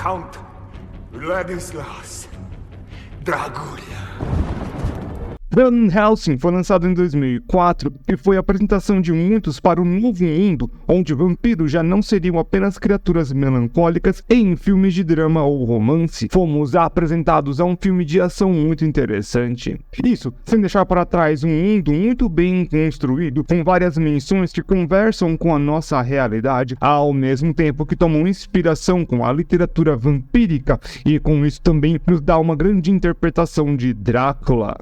Count Ladislas Dracula. Van Helsing foi lançado em 2004 e foi a apresentação de muitos para o novo mundo, onde vampiros já não seriam apenas criaturas melancólicas em filmes de drama ou romance. Fomos apresentados a um filme de ação muito interessante. Isso, sem deixar para trás um mundo muito bem construído, com várias menções que conversam com a nossa realidade, ao mesmo tempo que tomam inspiração com a literatura vampírica e com isso também nos dá uma grande interpretação de Drácula.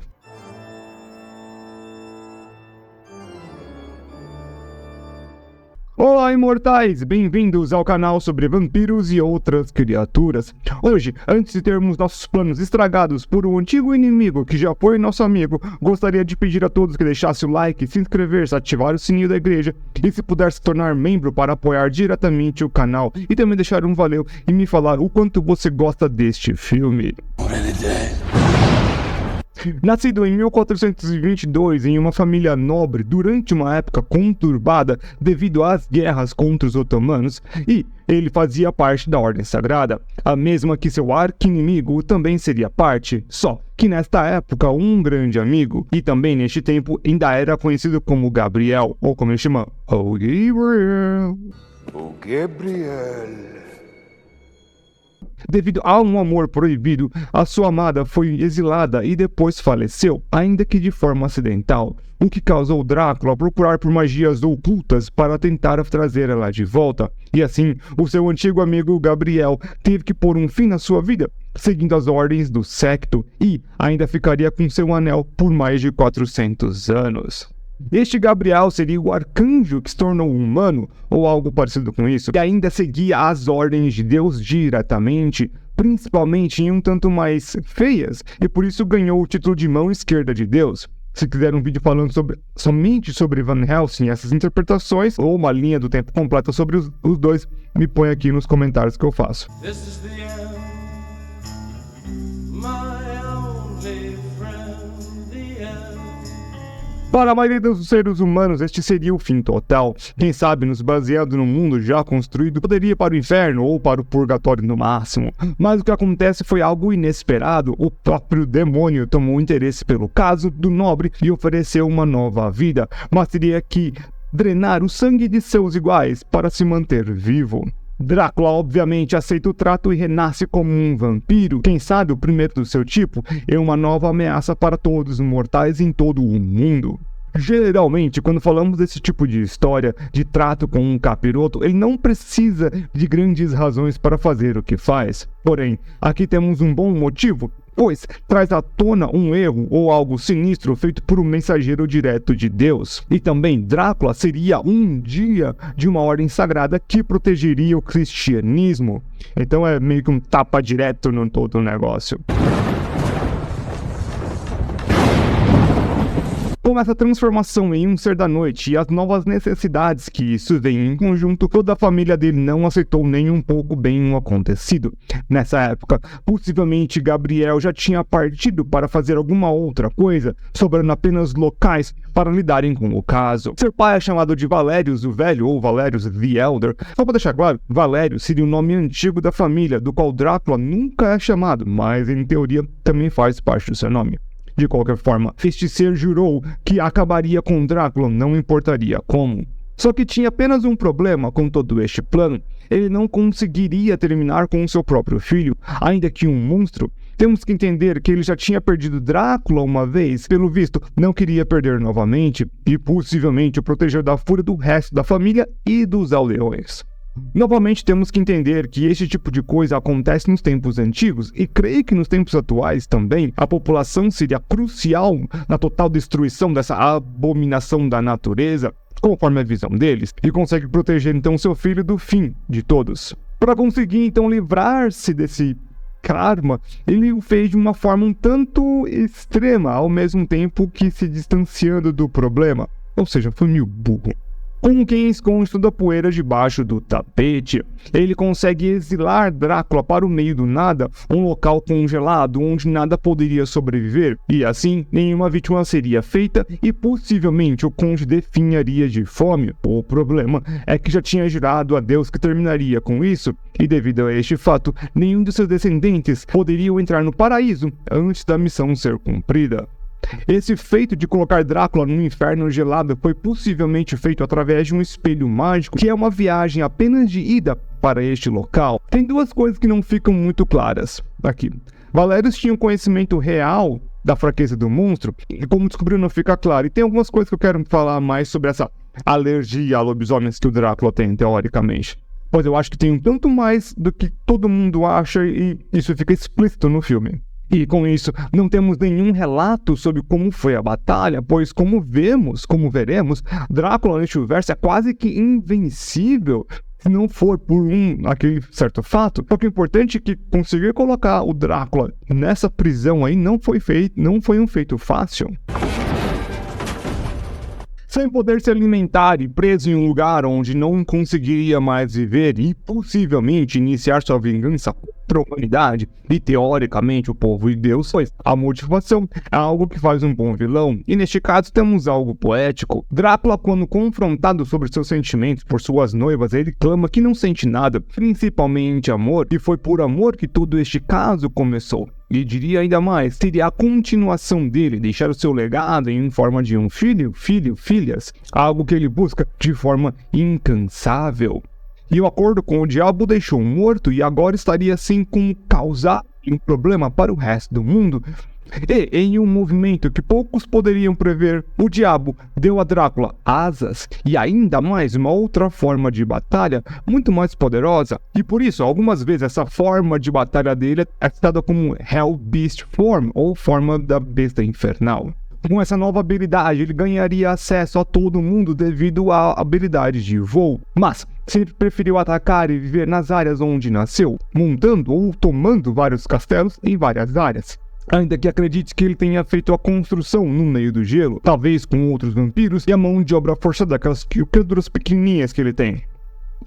Olá, imortais! Bem-vindos ao canal sobre vampiros e outras criaturas. Hoje, antes de termos nossos planos estragados por um antigo inimigo que já foi nosso amigo, gostaria de pedir a todos que deixassem o like, se inscrever, ativar o sininho da igreja e se puder se tornar membro para apoiar diretamente o canal e também deixar um valeu e me falar o quanto você gosta deste filme. Nascido em 1422 em uma família nobre durante uma época conturbada devido às guerras contra os otomanos, e ele fazia parte da Ordem Sagrada, a mesma que seu arqui-inimigo também seria parte, só que nesta época um grande amigo, e também neste tempo ainda era conhecido como Gabriel, ou como ele chama, o Gabriel. O Gabriel. Devido a um amor proibido, a sua amada foi exilada e depois faleceu, ainda que de forma acidental, o que causou Drácula a procurar por magias ocultas para tentar trazer ela de volta. E assim, o seu antigo amigo Gabriel teve que pôr um fim na sua vida, seguindo as ordens do Secto, e ainda ficaria com seu anel por mais de 400 anos. Este Gabriel seria o arcanjo que se tornou humano, ou algo parecido com isso, e ainda seguia as ordens de Deus diretamente, principalmente em um tanto mais feias, e por isso ganhou o título de mão esquerda de Deus. Se quiser um vídeo falando somente sobre Van Helsing e essas interpretações, ou uma linha do tempo completa sobre os dois, me põe aqui nos comentários que eu faço. Para a maioria dos seres humanos, este seria o fim total. Quem sabe, nos baseando no mundo já construído, poderia ir para o inferno ou para o purgatório no máximo. Mas o que acontece foi algo inesperado. O próprio demônio tomou interesse pelo caso do nobre e ofereceu uma nova vida, mas teria que drenar o sangue de seus iguais para se manter vivo. Drácula obviamente aceita o trato e renasce como um vampiro, quem sabe o primeiro do seu tipo, e uma nova ameaça para todos os mortais em todo o mundo. Geralmente, quando falamos desse tipo de história, de trato com um capiroto, ele não precisa de grandes razões para fazer o que faz. Porém, aqui temos um bom motivo, pois traz à tona um erro ou algo sinistro feito por um mensageiro direto de Deus. E também Drácula seria um dia de uma ordem sagrada que protegeria o cristianismo. Então é meio que um tapa direto no todo o negócio. Com essa transformação em um ser da noite e as novas necessidades que isso vem em conjunto, toda a família dele não aceitou nem um pouco bem o acontecido. Nessa época, possivelmente Gabriel já tinha partido para fazer alguma outra coisa, sobrando apenas locais para lidarem com o caso. Seu pai é chamado de Valérius o Velho ou Valérius the Elder. Só para deixar claro, Valérius seria o nome antigo da família, do qual Drácula nunca é chamado, mas em teoria também faz parte do seu nome. De qualquer forma, este ser jurou que acabaria com Drácula, não importaria como. Só que tinha apenas um problema com todo este plano. Ele não conseguiria terminar com seu próprio filho, ainda que um monstro. Temos que entender que ele já tinha perdido Drácula uma vez, pelo visto, não queria perder novamente, e possivelmente o proteger da fúria do resto da família e dos aldeões. Novamente temos que entender que este tipo de coisa acontece nos tempos antigos e creio que nos tempos atuais também a população seria crucial na total destruição dessa abominação da natureza, conforme a visão deles, e consegue proteger então seu filho do fim de todos. Para conseguir então livrar-se desse karma, ele o fez de uma forma um tanto extrema, ao mesmo tempo que se distanciando do problema, ou seja, foi meio burro. como quem esconde toda a poeira debaixo do tapete. Ele consegue exilar Drácula para o meio do nada, um local congelado onde nada poderia sobreviver, e assim nenhuma vítima seria feita e possivelmente o conde definharia de fome. O problema é que já tinha jurado a Deus que terminaria com isso, e devido a este fato, nenhum de seus descendentes poderiam entrar no paraíso antes da missão ser cumprida. Esse feito de colocar Drácula no inferno gelado foi possivelmente feito através de um espelho mágico, que é uma viagem apenas de ida para este local. Tem duas coisas que não ficam muito claras aqui. Valerius tinha um conhecimento real da fraqueza do monstro, e como descobriu não fica claro. E tem algumas coisas que eu quero falar mais sobre essa alergia a lobisomens que o Drácula tem, teoricamente. Pois eu acho que tem um tanto mais do que todo mundo acha, e isso fica explícito no filme. E com isso, não temos nenhum relato sobre como foi a batalha, pois como veremos, Drácula neste universo é quase que invencível, se não for por aquele certo fato. Só que o importante é que conseguir colocar o Drácula nessa prisão aí não foi um feito fácil. Sem poder se alimentar e preso em um lugar onde não conseguiria mais viver e possivelmente iniciar sua vingança contra a humanidade e teoricamente o povo de Deus, pois a motivação é algo que faz um bom vilão, e neste caso temos algo poético. Drácula, quando confrontado sobre seus sentimentos por suas noivas, ele clama que não sente nada, principalmente amor, e foi por amor que todo este caso começou. E diria ainda mais, seria a continuação dele, deixar o seu legado em forma de um filhas, algo que ele busca de forma incansável. E o acordo com o diabo deixou morto e agora estaria assim como causar um problema para o resto do mundo. E, em um movimento que poucos poderiam prever, o diabo deu a Drácula asas e ainda mais uma outra forma de batalha muito mais poderosa, e por isso algumas vezes essa forma de batalha dele é citada como Hell Beast Form, ou forma da besta infernal. Com essa nova habilidade, ele ganharia acesso a todo mundo devido à habilidade de voo, mas sempre preferiu atacar e viver nas áreas onde nasceu, montando ou tomando vários castelos em várias áreas. Ainda que acredite que ele tenha feito a construção no meio do gelo, talvez com outros vampiros e a mão de obra forçada daquelas criaturas pequenininhas que ele tem.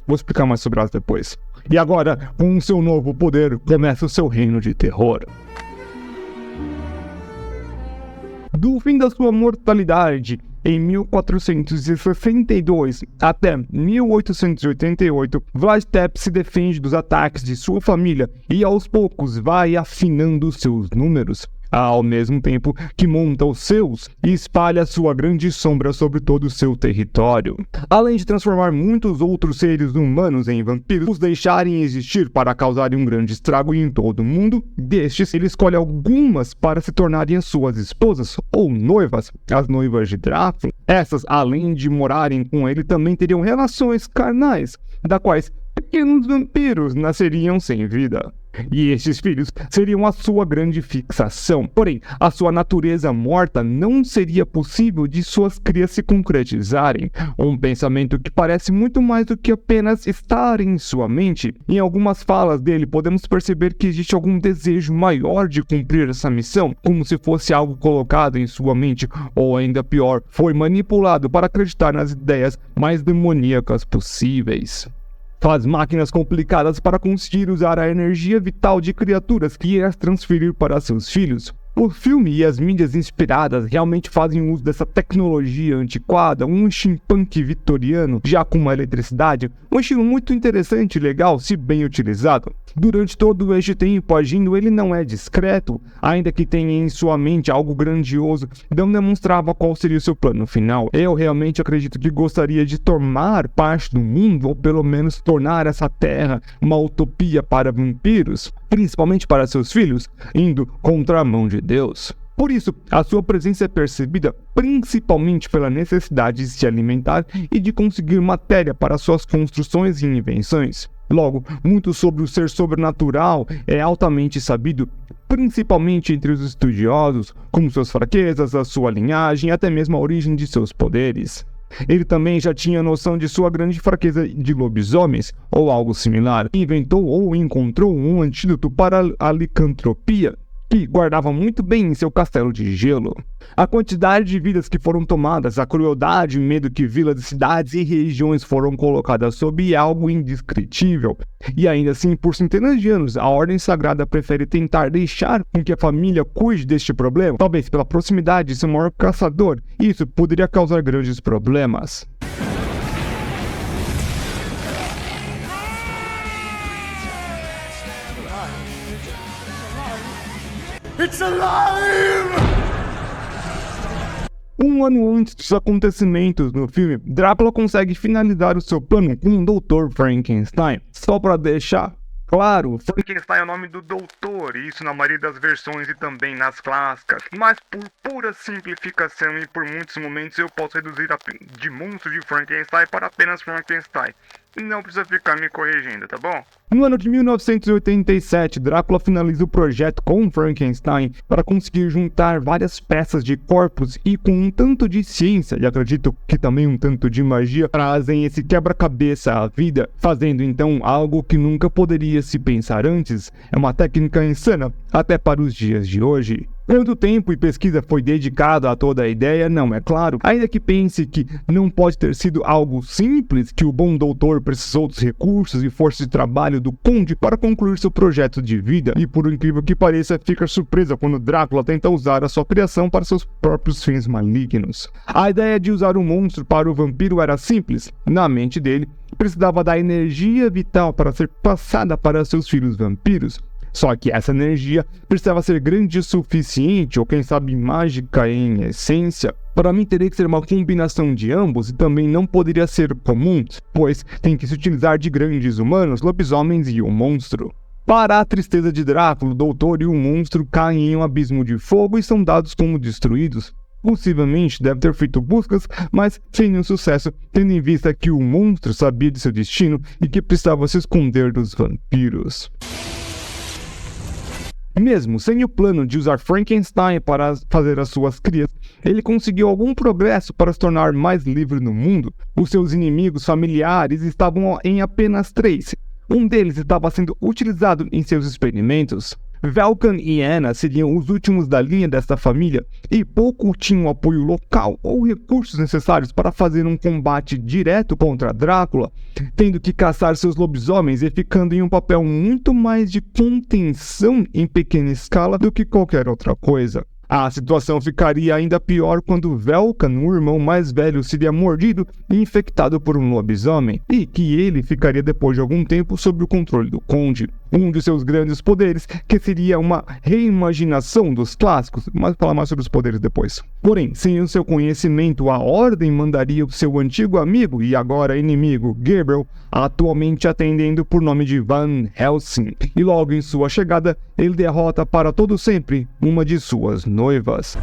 Vou explicar mais sobre elas depois. E agora, com seu novo poder, começa o seu reino de terror. Do fim da sua mortalidade, em 1462 até 1888, Vlad Tepes se defende dos ataques de sua família e aos poucos vai afinando seus números, ao mesmo tempo que monta os seus e espalha sua grande sombra sobre todo o seu território. Além de transformar muitos outros seres humanos em vampiros, os deixarem existir para causarem um grande estrago em todo o mundo, destes ele escolhe algumas para se tornarem suas esposas ou noivas, as noivas de Drácula. Essas, além de morarem com ele, também teriam relações carnais, da quais pequenos vampiros nasceriam sem vida. E estes filhos seriam a sua grande fixação. Porém, a sua natureza morta não seria possível de suas crias se concretizarem. Um pensamento que parece muito mais do que apenas estar em sua mente. Em algumas falas dele, podemos perceber que existe algum desejo maior de cumprir essa missão, como se fosse algo colocado em sua mente, ou ainda pior, foi manipulado para acreditar nas ideias mais demoníacas possíveis. Faz máquinas complicadas para conseguir usar a energia vital de criaturas e as transferir para seus filhos. O filme e as mídias inspiradas realmente fazem uso dessa tecnologia antiquada, um steampunk vitoriano, já com uma eletricidade, um estilo muito interessante e legal se bem utilizado. Durante todo este tempo agindo, ele não é discreto, ainda que tenha em sua mente algo grandioso, não demonstrava qual seria o seu plano final. Eu realmente acredito que gostaria de tomar parte do mundo, ou pelo menos tornar essa terra uma utopia para vampiros, principalmente para seus filhos, indo contra a mão de Deus. Por isso, a sua presença é percebida principalmente pela necessidade de se alimentar e de conseguir matéria para suas construções e invenções. Logo, muito sobre o ser sobrenatural é altamente sabido, principalmente entre os estudiosos, como suas fraquezas, a sua linhagem e até mesmo a origem de seus poderes. Ele também já tinha noção de sua grande fraqueza de lobisomens, ou algo similar, e inventou ou encontrou um antídoto para a licantropia, que guardava muito bem em seu castelo de gelo. A quantidade de vidas que foram tomadas, a crueldade e medo que vilas, cidades e regiões foram colocadas sob é algo indescritível. E ainda assim, por centenas de anos, a Ordem Sagrada prefere tentar deixar com que a família cuide deste problema, talvez pela proximidade de seu maior caçador, e isso poderia causar grandes problemas. It's alive! Um ano antes dos acontecimentos no filme, Drácula consegue finalizar o seu plano com o Dr. Frankenstein. Só para deixar claro, Frankenstein é o nome do doutor, isso na maioria das versões e também nas clássicas. Mas por pura simplificação e por muitos momentos eu posso reduzir de monstro de Frankenstein para apenas Frankenstein. Não precisa ficar me corrigindo, tá bom? No ano de 1987, Drácula finaliza o projeto com Frankenstein para conseguir juntar várias peças de corpos e com um tanto de ciência, e acredito que também um tanto de magia, trazem esse quebra-cabeça à vida, fazendo então algo que nunca poderia se pensar antes. É uma técnica insana, até para os dias de hoje. Quanto tempo e pesquisa foi dedicado a toda a ideia, não é claro. Ainda que pense que não pode ter sido algo simples, que o bom doutor precisou dos recursos e força de trabalho do Conde para concluir seu projeto de vida. E por incrível que pareça, fica surpresa quando Drácula tenta usar a sua criação para seus próprios fins malignos. A ideia de usar um monstro para o vampiro era simples. Na mente dele, precisava da energia vital para ser passada para seus filhos vampiros. Só que essa energia precisava ser grande o suficiente, ou quem sabe mágica em essência. Para mim teria que ser uma combinação de ambos e também não poderia ser comum, pois tem que se utilizar de grandes humanos, lobisomens e um monstro. Para a tristeza de Drácula, o doutor e o monstro caem em um abismo de fogo e são dados como destruídos. Possivelmente deve ter feito buscas, mas sem nenhum sucesso, tendo em vista que o monstro sabia de seu destino e que precisava se esconder dos vampiros. Mesmo sem o plano de usar Frankenstein para fazer as suas crias, ele conseguiu algum progresso para se tornar mais livre no mundo. Os seus inimigos familiares estavam em apenas 3. Um deles estava sendo utilizado em seus experimentos. Vulcan e Anna seriam os últimos da linha desta família e pouco tinham apoio local ou recursos necessários para fazer um combate direto contra Drácula, tendo que caçar seus lobisomens e ficando em um papel muito mais de contenção em pequena escala do que qualquer outra coisa. A situação ficaria ainda pior quando Vulcan, o irmão mais velho, seria mordido e infectado por um lobisomem, e que ele ficaria depois de algum tempo sob o controle do Conde. Um de seus grandes poderes, que seria uma reimaginação dos clássicos, mas vou falar mais sobre os poderes depois. Porém, sem o seu conhecimento, a Ordem mandaria o seu antigo amigo e agora inimigo, Gabriel, atualmente atendendo por nome de Van Helsing, e logo em sua chegada, ele derrota para todo sempre uma de suas noivas.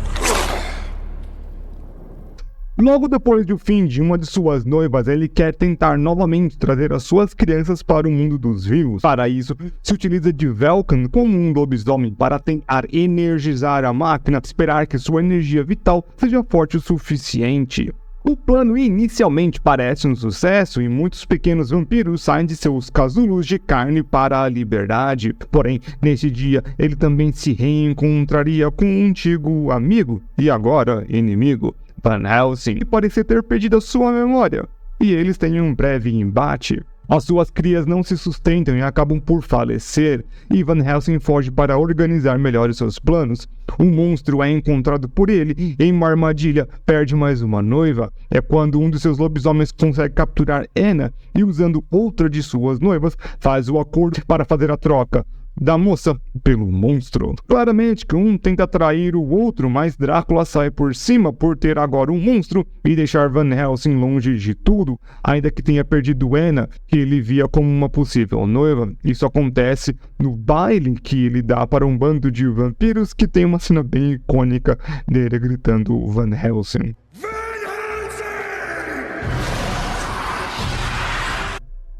Logo depois do fim de uma de suas noivas, ele quer tentar novamente trazer as suas crianças para o mundo dos vivos. Para isso, se utiliza de Vulcan como um lobisomem para tentar energizar a máquina, esperar que sua energia vital seja forte o suficiente. O plano inicialmente parece um sucesso e muitos pequenos vampiros saem de seus casulos de carne para a liberdade. Porém, nesse dia, ele também se reencontraria com um antigo amigo e agora inimigo, Van Helsing, que parecia ter perdido a sua memória, e eles têm um breve embate. As suas crias não se sustentam e acabam por falecer, e Van Helsing foge para organizar melhor os seus planos. Um monstro é encontrado por ele em uma armadilha, perde mais uma noiva. É quando um de seus lobisomens consegue capturar Anna e, usando outra de suas noivas, faz o acordo para fazer a troca da moça pelo monstro. Claramente que um tenta atrair o outro, mas Drácula sai por cima por ter agora um monstro e deixar Van Helsing longe de tudo, ainda que tenha perdido Anna, que ele via como uma possível noiva. Isso acontece no baile que ele dá para um bando de vampiros, que tem uma cena bem icônica dele gritando Van Helsing.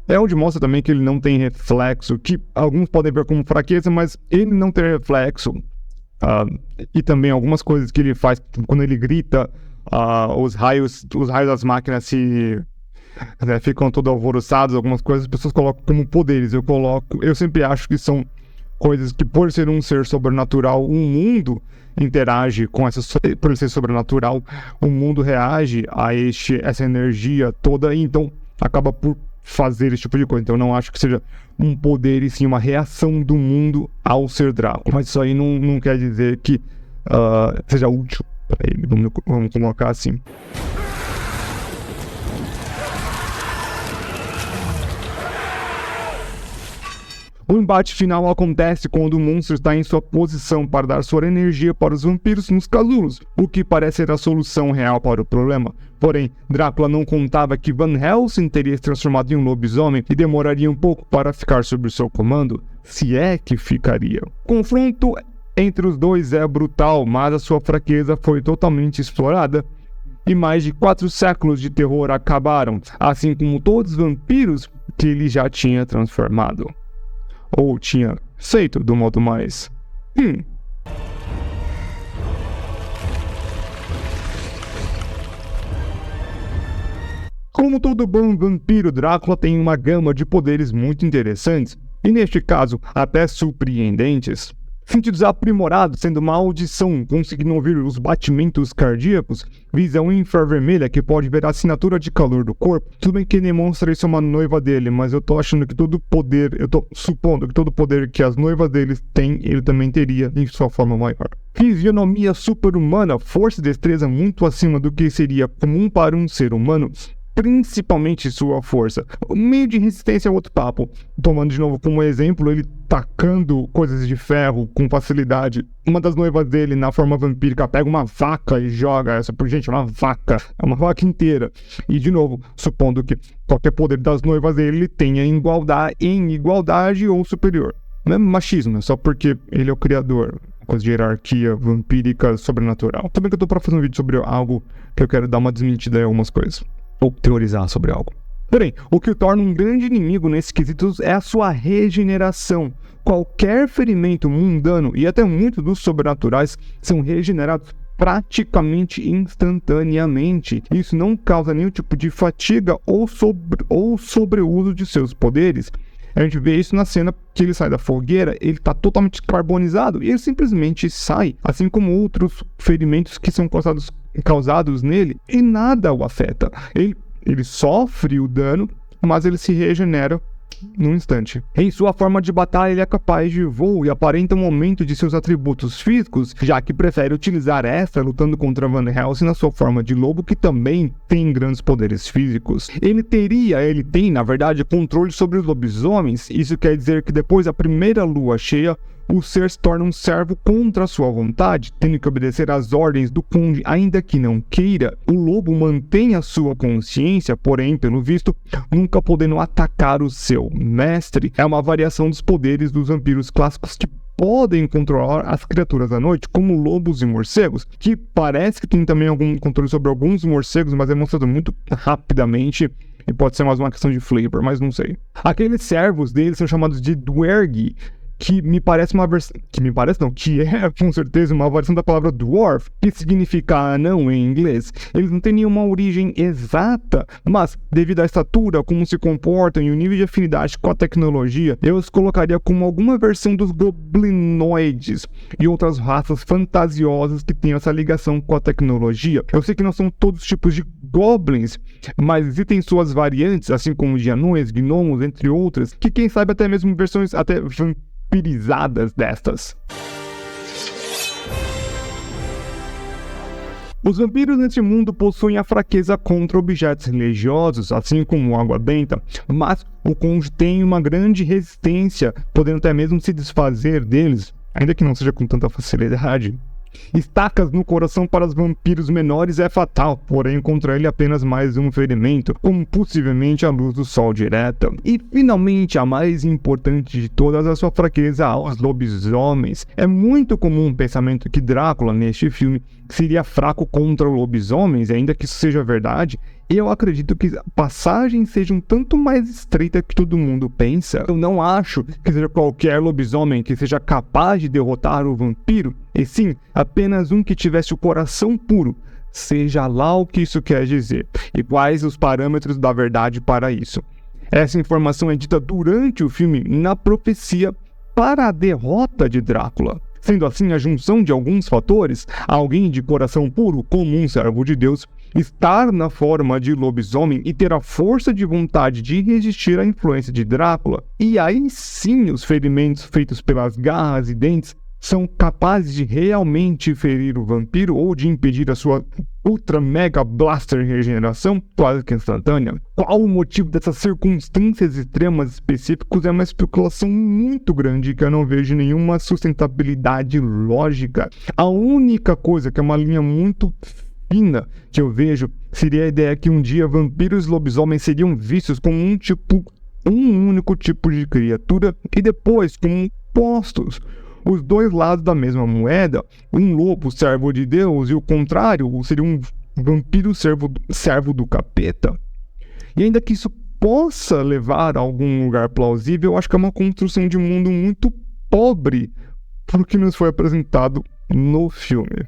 É onde mostra também que ele não tem reflexo, que alguns podem ver como fraqueza, mas ele não tem reflexo. E também algumas coisas que ele faz quando ele grita, os raios das máquinas ficam todos alvoroçados, algumas coisas as pessoas colocam como poderes. Eu sempre acho que são coisas que, por ser um ser sobrenatural, o mundo interage com por ele ser sobrenatural, o mundo reage a essa energia toda, e então acaba por fazer esse tipo de coisa. Então eu não acho que seja um poder e sim uma reação do mundo ao ser Drácula. Mas isso aí não quer dizer que seja útil para ele, vamos colocar assim. O embate final acontece quando o monstro está em sua posição para dar sua energia para os vampiros nos casulos, o que parece ser a solução real para o problema. Porém, Drácula não contava que Van Helsing teria se transformado em um lobisomem e demoraria um pouco para ficar sob seu comando, se é que ficaria. O confronto entre os dois é brutal, mas a sua fraqueza foi totalmente explorada. E mais de 4 séculos de terror acabaram, assim como todos os vampiros que ele já tinha transformado. Ou tinha feito do modo mais... Como todo bom vampiro, Drácula tem uma gama de poderes muito interessantes, e neste caso, até surpreendentes. Sentidos aprimorados, sendo uma audição, conseguindo ouvir os batimentos cardíacos, visão infravermelha que pode ver a assinatura de calor do corpo. Tudo bem que demonstra isso a uma noiva dele, mas eu tô achando que todo poder, eu tô supondo que todo poder que as noivas deles têm, ele também teria em sua forma maior. Fisionomia super-humana, força e destreza muito acima do que seria comum para um ser humano, principalmente sua força. O meio de resistência é outro papo. Tomando de novo como exemplo, ele tacando coisas de ferro com facilidade. Uma das noivas dele, na forma vampírica, pega uma vaca e joga essa por gente, uma vaca inteira. E de novo, supondo que qualquer poder das noivas dele ele tenha em igualdade ou superior. Não é machismo, é só porque ele é o criador. Coisa de hierarquia vampírica sobrenatural. Também que eu tô pra fazer um vídeo sobre algo que eu quero dar uma desmentida em algumas coisas. Ou teorizar sobre algo. Porém, o que o torna um grande inimigo nesses quesitos é a sua regeneração. Qualquer ferimento mundano e até muitos dos sobrenaturais são regenerados praticamente instantaneamente. Isso não causa nenhum tipo de fadiga ou sobreuso de seus poderes. A gente vê isso na cena que ele sai da fogueira, ele está totalmente carbonizado e ele simplesmente sai, assim como outros ferimentos que são causados nele e nada o afeta. Ele sofre o dano, mas ele se regenera num instante. Em sua forma de batalha, ele é capaz de voo e aparenta um aumento de seus atributos físicos, já que prefere utilizar esta lutando contra Van Helsing na sua forma de lobo, que também tem grandes poderes físicos. Ele tem, na verdade, controle sobre os lobisomens. Isso quer dizer que depois da primeira lua cheia, o ser se torna um servo contra a sua vontade, tendo que obedecer às ordens do conde, ainda que não queira. O lobo mantém a sua consciência, porém, pelo visto, nunca podendo atacar o seu mestre. É uma variação dos poderes dos vampiros clássicos que podem controlar as criaturas da noite, como lobos e morcegos, que parece que tem também algum controle sobre alguns morcegos, mas é mostrado muito rapidamente. E pode ser mais uma questão de flavor, mas não sei. Aqueles servos deles são chamados de Dwergi, que é com certeza uma variação da palavra dwarf, que significa anão em inglês. Eles não têm nenhuma origem exata, mas devido à estatura, como se comportam e o nível de afinidade com a tecnologia, eu os colocaria como alguma versão dos goblinoides e outras raças fantasiosas que têm essa ligação com a tecnologia. Eu sei que não são todos os tipos de goblins, mas existem suas variantes, assim como de anões, gnomos, entre outras, que quem sabe até mesmo versões até vampirizadas destas. Os vampiros neste mundo possuem a fraqueza contra objetos religiosos, assim como água benta, mas o conde tem uma grande resistência, podendo até mesmo se desfazer deles, ainda que não seja com tanta facilidade. Estacas no coração para os vampiros menores é fatal, porém contra ele apenas mais um ferimento, como possivelmente a luz do sol direta. E finalmente a mais importante de todas, a sua fraqueza aos lobisomens. É muito comum o pensamento que Drácula neste filme seria fraco contra lobisomens, ainda que isso seja verdade. Eu acredito que a passagem seja um tanto mais estreita que todo mundo pensa. Eu não acho que seja qualquer lobisomem que seja capaz de derrotar o vampiro, e sim, apenas um que tivesse o coração puro, seja lá o que isso quer dizer, e quais os parâmetros da verdade para isso. Essa informação é dita durante o filme na profecia para a derrota de Drácula. Sendo assim, a junção de alguns fatores, alguém de coração puro, como um servo de Deus, estar na forma de lobisomem e ter a força de vontade de resistir à influência de Drácula, e aí sim os ferimentos feitos pelas garras e dentes são capazes de realmente ferir o vampiro ou de impedir a sua ultra mega blaster regeneração quase que instantânea. Qual o motivo dessas circunstâncias extremas específicas é uma especulação muito grande que eu não vejo nenhuma sustentabilidade lógica. A única coisa que é uma linha muito fina que eu vejo seria a ideia que um dia vampiros e lobisomens seriam vistos como um único tipo de criatura e depois como postos. Os dois lados da mesma moeda, um lobo servo de Deus e o contrário seria um vampiro servo do capeta. E ainda que isso possa levar a algum lugar plausível, eu acho que é uma construção de mundo muito pobre para o que nos foi apresentado no filme.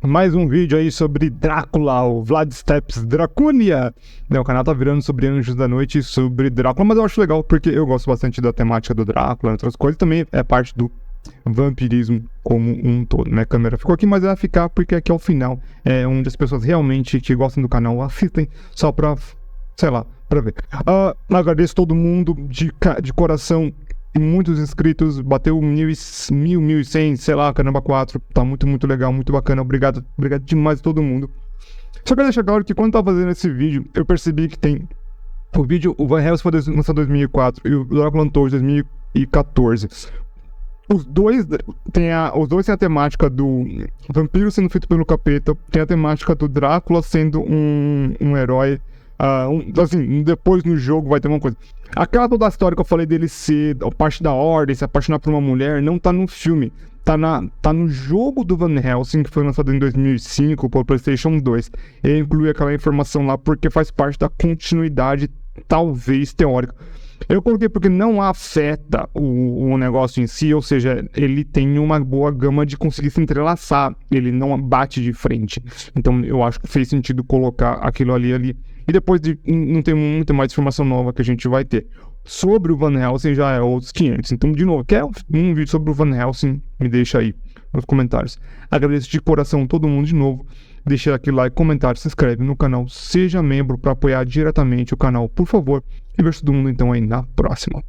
Mais um vídeo aí sobre Drácula, o Vlad Tepes Draculia. O canal tá virando sobre Anjos da Noite e sobre Drácula, mas eu acho legal porque eu gosto bastante da temática do Drácula, outras coisas, também é parte do vampirismo como um todo. Minha câmera ficou aqui, mas ela vai ficar porque aqui ao final é onde as pessoas realmente que gostam do canal assistem só pra, sei lá, pra ver. Agradeço todo mundo de coração. Muitos inscritos, bateu 1.100, sei lá, caramba, 4. Tá muito legal, muito bacana. Obrigado demais a todo mundo. Só quero deixar claro que quando eu tava fazendo esse vídeo, eu percebi que tem o Van Helsing foi lançado em 2004 e o Drácula Untold em 2014. Os dois têm a temática do vampiro sendo feito pelo capeta, tem a temática do Drácula sendo um herói. Assim, depois no jogo vai ter uma coisa. Aquela toda a história que eu falei dele ser parte da ordem, se apaixonar por uma mulher, não tá no filme. Tá no jogo do Van Helsing, que foi lançado em 2005 por PlayStation 2. E inclui aquela informação lá porque faz parte da continuidade, talvez teórica. Eu coloquei porque não afeta o negócio em si, ou seja, ele tem uma boa gama de conseguir se entrelaçar, ele não bate de frente. Então eu acho que fez sentido colocar aquilo ali. E depois não tem muita mais informação nova que a gente vai ter. Sobre o Van Helsing já é outros 500. Então, de novo, quer um vídeo sobre o Van Helsing? Me deixa aí nos comentários. Agradeço de coração todo mundo de novo. Deixa aquele like, comentário, se inscreve no canal, seja membro para apoiar diretamente o canal, por favor. E vejo todo mundo então aí na próxima.